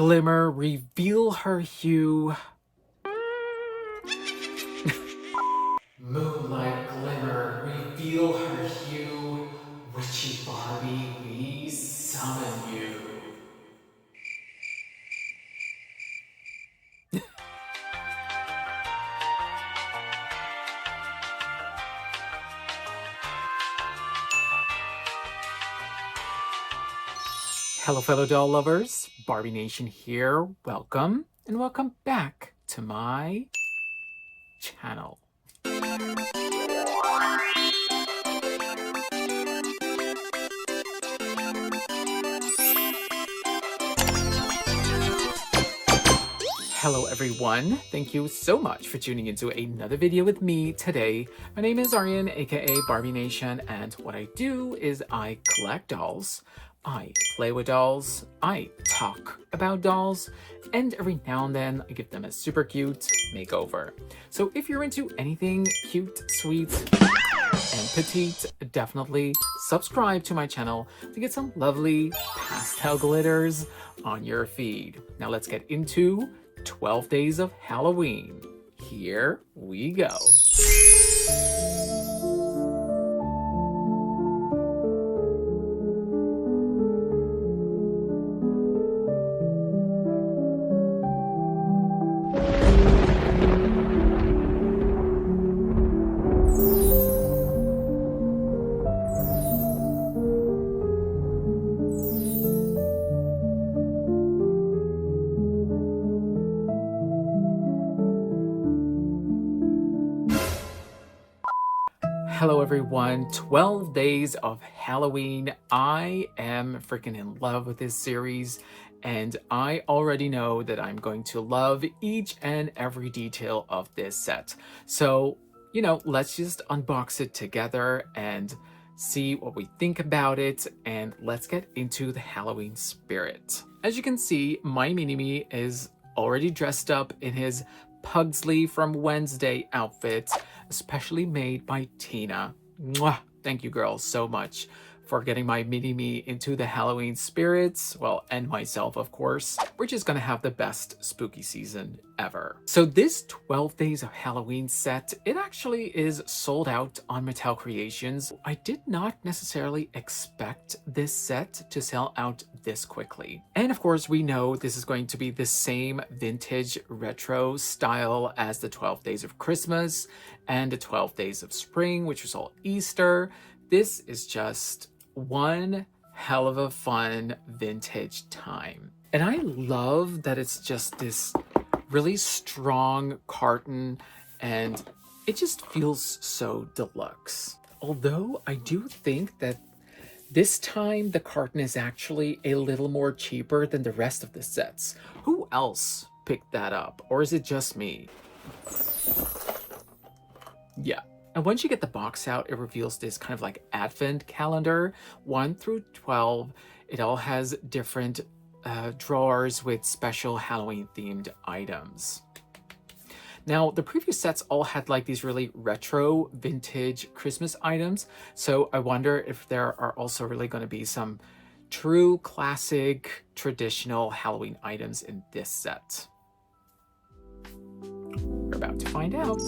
glimmer, reveal her hue. Moonlight glimmer, reveal her hue. Witchy Barbie, we summon you. Hello, fellow doll lovers. Barbie Nation here. Welcome and welcome back to my channel. Hello everyone, thank you so much for tuning into another video with me today. My name is Aryan, aka Barbie Nation, and what I do is I collect dolls, I play with dolls, I talk about dolls, and every now and then I give them a super cute makeover. So if you're into anything cute, sweet, and petite, definitely subscribe to my channel to get some lovely pastel glitters on your feed. Now let's get into 12 Days of Halloween. Here we go. Hello everyone, 12 Days of Halloween. I am freaking in love with this series, and I already know that I'm going to love each and every detail of this set. So, let's just unbox it together and see what we think about it, and let's get into the Halloween spirit. As you can see, my mini-me is already dressed up in his Pugsley from Wednesday outfit, especially made by Tina. Mwah! Thank you girls so much for getting my mini-me into the Halloween spirits. Well, and myself, of course. We're just gonna have the best spooky season ever. So this 12 Days of Halloween set, it actually is sold out on Mattel Creations. I did not necessarily expect this set to sell out this quickly. And of course, we know this is going to be the same vintage retro style as the 12 Days of Christmas and the 12 Days of Spring, which was all Easter. This is just one hell of a fun vintage time. And I love that it's just this really strong carton, and it just feels so deluxe. Although I do think that this time the carton is actually a little more cheaper than the rest of the sets. Who else picked that up? Or is it just me? Yeah. And once you get the box out, it reveals this kind of like advent calendar, 1 through 12. It all has different drawers with special Halloween themed items. Now, the previous sets all had like these really retro vintage Christmas items. So I wonder if there are also really going to be some true classic traditional Halloween items in this set. We're about to find out.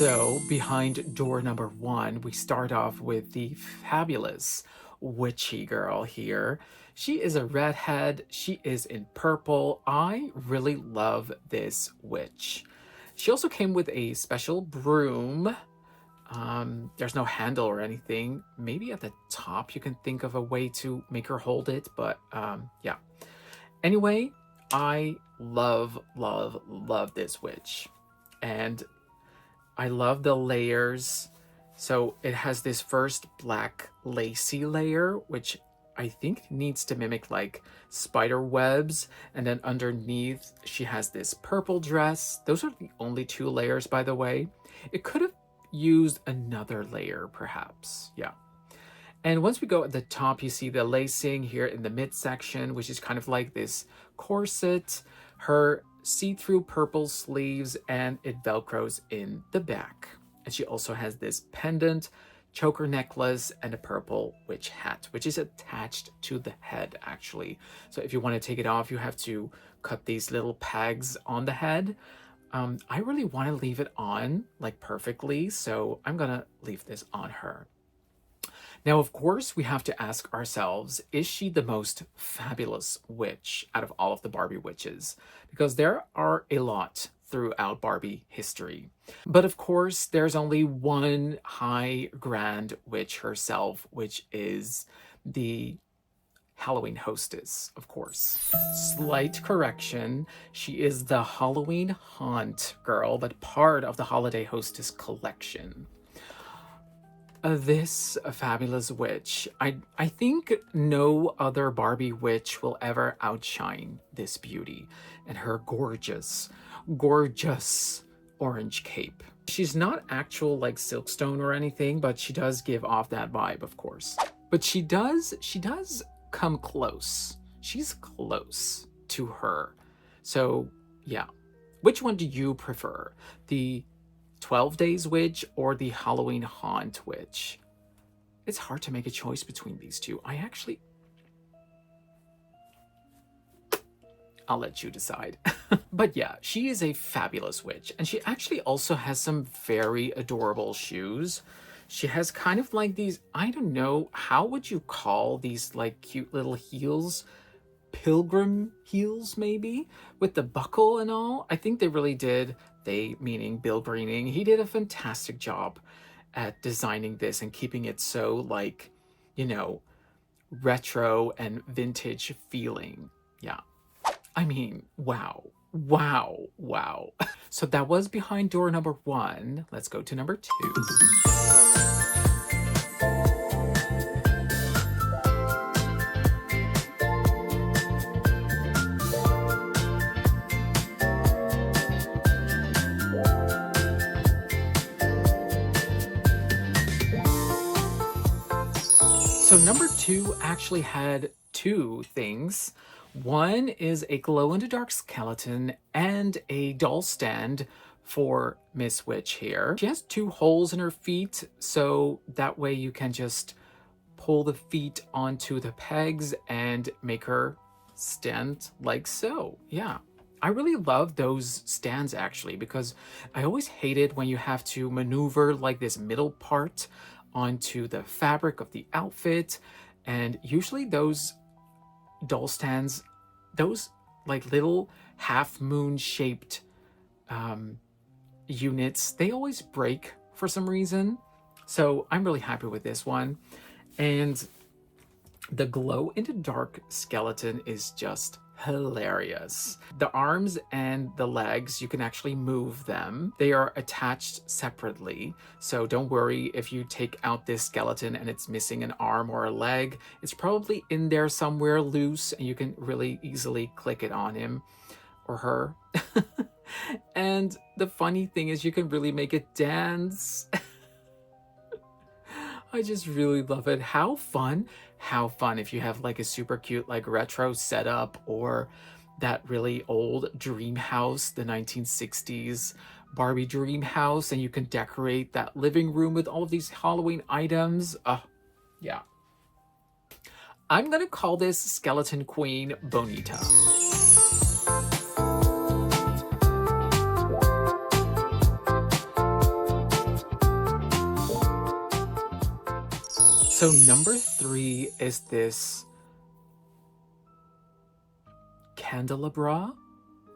So behind door number 1, we start off with the fabulous witchy girl here. She is a redhead. She is in purple. I really love this witch. She also came with a special broom. There's no handle or anything. Maybe at the top you can think of a way to make her hold it, but yeah. Anyway, I love, love, love this witch. And I love the layers. So it has this first black lacy layer, which I think needs to mimic like spider webs. And then underneath, she has this purple dress. Those are the only two layers, by the way. It could have used another layer, perhaps. Yeah. And once we go at the top, you see the lacing here in the midsection, which is kind of like this corset, her see-through purple sleeves, and it velcros in the back. And she also has this pendant, choker necklace, and a purple witch hat, which is attached to the head, actually. So if you want to take it off, you have to cut these little pegs on the head. I really want to leave it on, like, perfectly, so I'm gonna leave this on her. Now, of course, we have to ask ourselves, is she the most fabulous witch out of all of the Barbie witches? Because there are a lot throughout Barbie history. But of course, there's only one high grand witch herself, which is the Halloween hostess, of course. Slight correction, she is the Halloween haunt girl, but part of the Holiday Hostess collection. This fabulous witch. I think no other Barbie witch will ever outshine this beauty and her gorgeous, gorgeous orange cape. She's not actual like Silkstone or anything, but she does give off that vibe, of course. But she does come close. She's close to her. So yeah. Which one do you prefer? The 12 Days Witch or the Halloween Haunt Witch? It's hard to make a choice between these two. I'll let you decide. But yeah, she is a fabulous witch. And she actually also has some very adorable shoes. She has kind of like these, I don't know, how would you call these like cute little heels? Pilgrim heels, maybe? With the buckle and all. I think they really did. They, meaning Bill Greening, he did a fantastic job at designing this and keeping it so, like, you know, retro and vintage feeling. Yeah. I mean, wow. Wow. Wow. So that was behind door number 1. Let's go to number 2. So number 2 actually had 2 things. One is a glow-in-the-dark skeleton and a doll stand for Miss Witch here. She has 2 holes in her feet, so that way you can just pull the feet onto the pegs and make her stand like so. Yeah. I really love those stands actually, because I always hated when you have to maneuver like this middle part onto the fabric of the outfit. And usually those doll stands, those like little half moon shaped units, they always break for some reason. So I'm really happy with this one. And the glow in the dark skeleton is just hilarious. The arms and the legs, you can actually move them. They are attached separately, so don't worry if you take out this skeleton and it's missing an arm or a leg. It's probably in there somewhere loose and you can really easily click it on him or her. And the funny thing is you can really make it dance. I just really love it. How fun if you have like a super cute like retro setup or that really old dream house, the 1960s Barbie dream house, and you can decorate that living room with all of these Halloween items. Yeah. I'm gonna call this Skeleton Queen Bonita. So number 3 is this candelabra.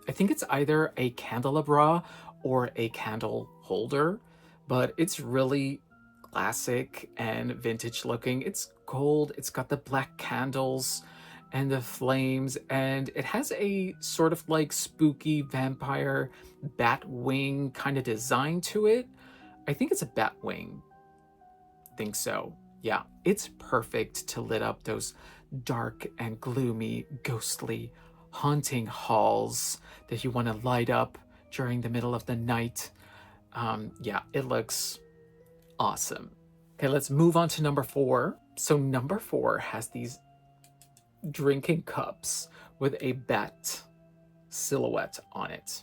I think it's either a candelabra or a candle holder, but it's really classic and vintage looking. It's gold, it's got the black candles and the flames, and it has a sort of like spooky vampire bat wing kind of design to it. I think it's a bat wing. Think so. Yeah, it's perfect to lit up those dark and gloomy, ghostly, haunting halls that you want to light up during the middle of the night. Yeah, it looks awesome. Okay, let's move on to number 4. So number 4 has these drinking cups with a bat silhouette on it.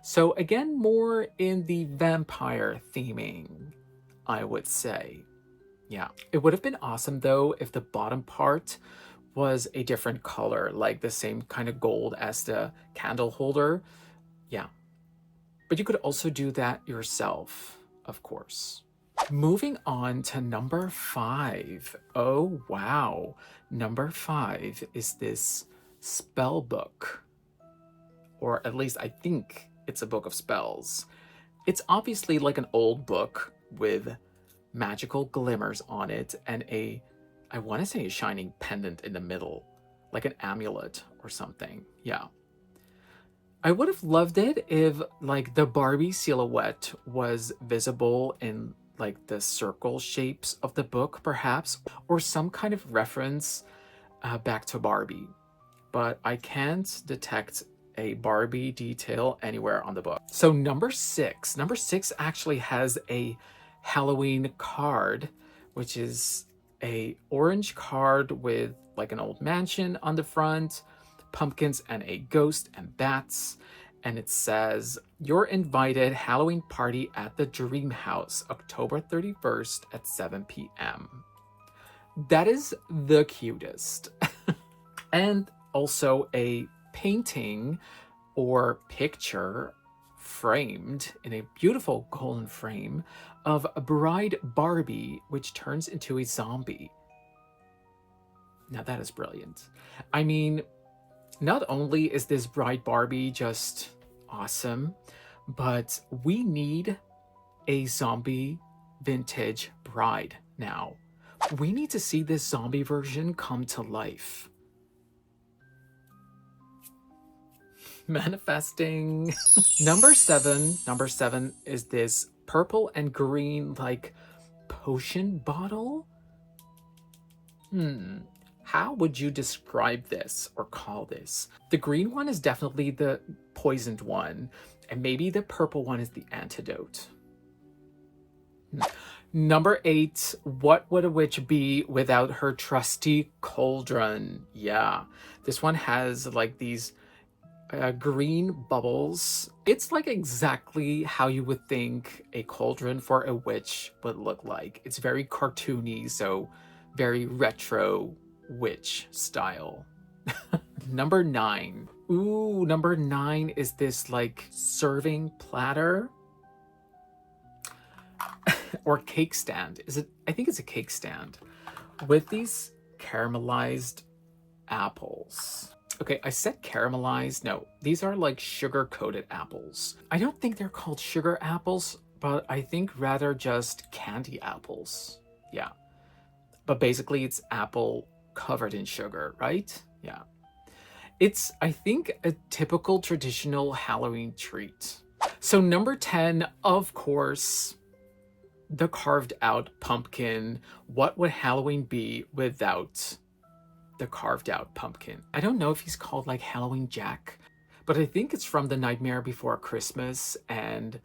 So again, more in the vampire theming, I would say. Yeah, it would have been awesome though if the bottom part was a different color, like the same kind of gold as the candle holder. Yeah, but you could also do that yourself, of course. Moving on to number 5. Oh, wow. Number 5 is this spell book. Or at least I think it's a book of spells. It's obviously like an old book with magical glimmers on it and I want to say a shining pendant in the middle, like an amulet or something. Yeah. I would have loved it if like the Barbie silhouette was visible in like the circle shapes of the book perhaps, or some kind of reference back to Barbie. But I can't detect a Barbie detail anywhere on the book. So number 6 actually has a Halloween card, which is a orange card with like an old mansion on the front, pumpkins and a ghost and bats. And it says, "You're invited Halloween party at the Dream House, October 31st at 7 p.m. That is the cutest. And also a painting or picture framed in a beautiful golden frame of a bride Barbie, which turns into a zombie. Now that is brilliant. I mean, not only is this bride Barbie just awesome, but we need a zombie vintage bride now. We need to see this zombie version come to life. Manifesting. Number 7 is this purple and green like potion bottle. How would you describe this or call this? The green one is definitely the poisoned one, and maybe the purple one is the antidote. Number 8, what would a witch be without her trusty cauldron? Yeah, this one has like these green bubbles. It's like exactly how you would think a cauldron for a witch would look like. It's very cartoony, so very retro witch style. Number 9. Ooh, number 9 is this like serving platter or cake stand. Is it? I think it's a cake stand with these caramelized apples. Okay, I said caramelized. No, these are like sugar-coated apples. I don't think they're called sugar apples, but I think rather just candy apples. Yeah. But basically it's apple covered in sugar, right? Yeah. It's, I think, a typical traditional Halloween treat. So number 10, of course, the carved out pumpkin. What would Halloween be without the carved out pumpkin? I don't know if he's called like Halloween Jack, but I think it's from The Nightmare Before Christmas, and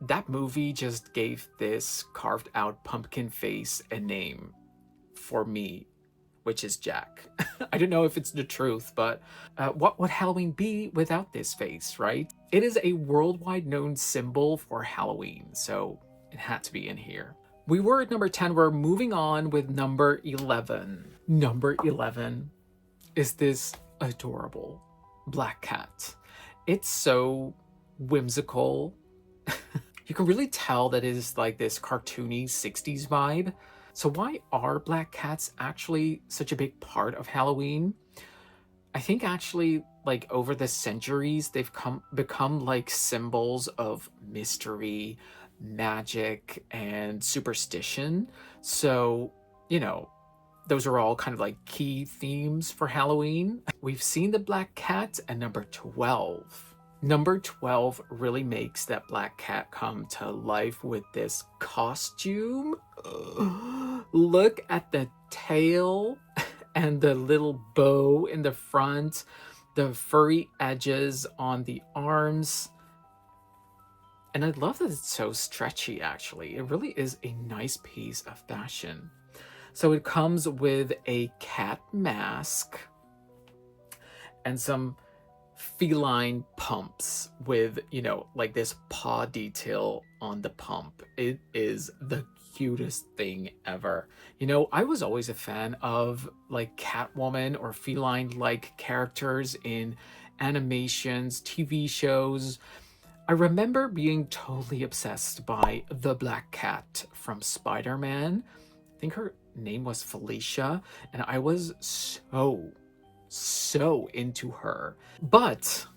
that movie just gave this carved out pumpkin face a name for me, which is Jack. I don't know if it's the truth, but what would Halloween be without this face, right? It is a worldwide known symbol for Halloween, so it had to be in here. We were at number 10. We're moving on with number 11. Number 11 is this adorable black cat. It's so whimsical. You can really tell that it is like this cartoony 60s vibe. So why are black cats actually such a big part of Halloween? I think actually like over the centuries, they've become like symbols of mystery magic and superstition. So, you know, those are all kind of like key themes for Halloween. We've seen the black cat and number 12. Number 12 really makes that black cat come to life with this costume. Look at the tail and the little bow in the front, the furry edges on the arms. And I love that it's so stretchy, actually. It really is a nice piece of fashion. So it comes with a cat mask and some feline pumps with, you know, like this paw detail on the pump. It is the cutest thing ever. You know, I was always a fan of like Catwoman or feline-like characters in animations, TV shows. I remember being totally obsessed by the Black Cat from Spider-Man. I think her name was Felicia, and I was so into her. But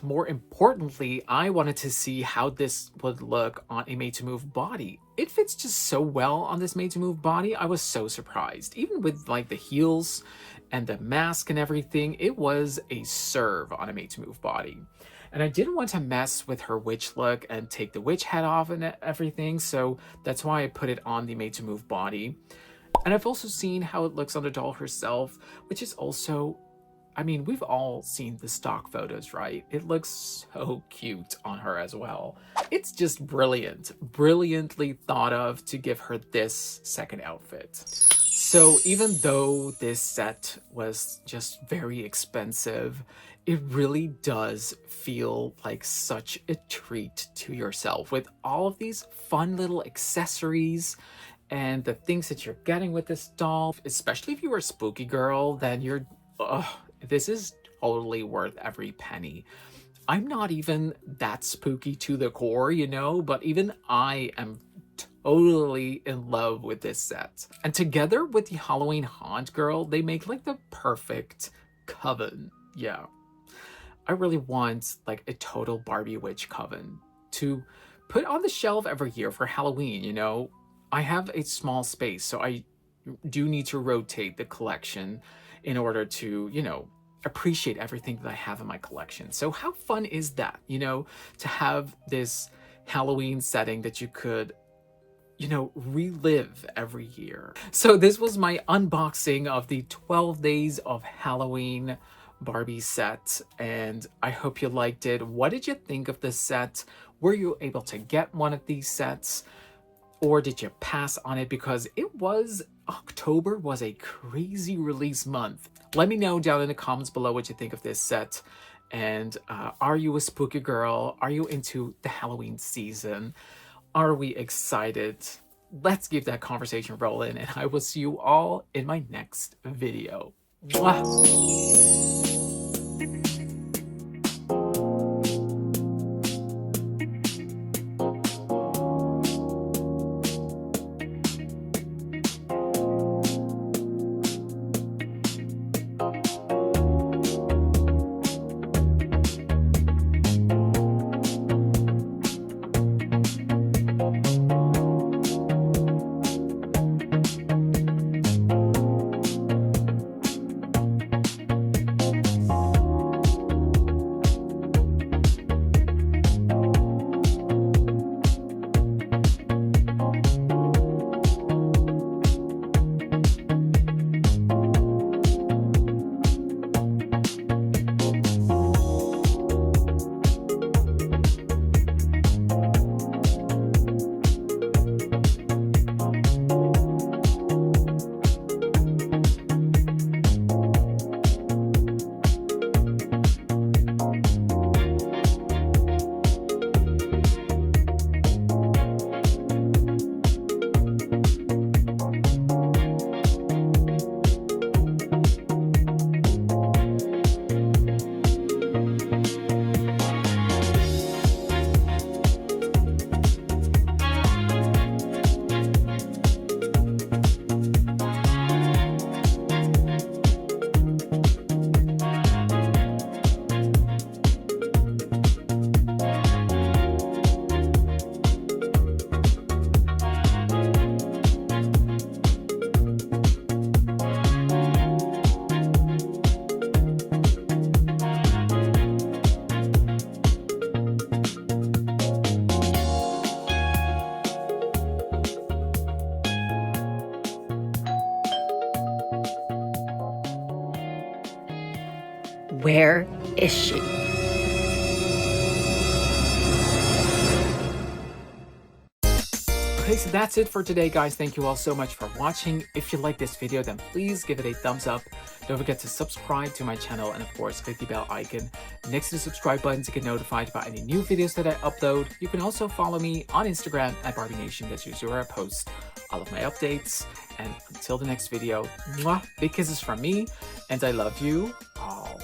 more importantly, I wanted to see how this would look on a made to move body. It fits just so well on this made to move body. I was so surprised. Even with like the heels and the mask and everything, it was a serve on a made to move body. And I didn't want to mess with her witch look and take the witch hat off and everything, so that's why I put it on the made to move body. And I've also seen how it looks on the doll herself, which is also, I mean, we've all seen the stock photos, right? It looks so cute on her as well. It's just brilliant, brilliantly thought of to give her this second outfit. So even though this set was just very expensive, it really does feel like such a treat to yourself with all of these fun little accessories and the things that you're getting with this doll. Especially if you were a spooky girl, then you're, this is totally worth every penny. I'm not even that spooky to the core, you know, but even I am totally in love with this set. And together with the Halloween Haunt Girl, they make like the perfect coven. Yeah. I really want like a total Barbie witch coven to put on the shelf every year for Halloween, you know. I have a small space, so I do need to rotate the collection in order to, you know, appreciate everything that I have in my collection. So how fun is that, you know, to have this Halloween setting that you could, you know, relive every year. So this was my unboxing of the 12 Days of Halloween Barbie set, and I hope you liked it. What did you think of this set? Were you able to get one of these sets? Or did you pass on it because October was a crazy release month? Let me know down in the comments below what you think of this set. And are you a spooky girl? Are you into the Halloween season? Are we excited? Let's keep that conversation rolling, and I will see you all in my next video. Mwah! Where is she? Okay, so that's it for today, guys. Thank you all so much for watching. If you like this video, then please give it a thumbs up. Don't forget to subscribe to my channel, and of course, click the bell icon next to the subscribe button to get notified about any new videos that I upload. You can also follow me on Instagram at Barbie Nation. That's usually where I post all of my updates. And until the next video, mwah, big kisses from me, and I love you all.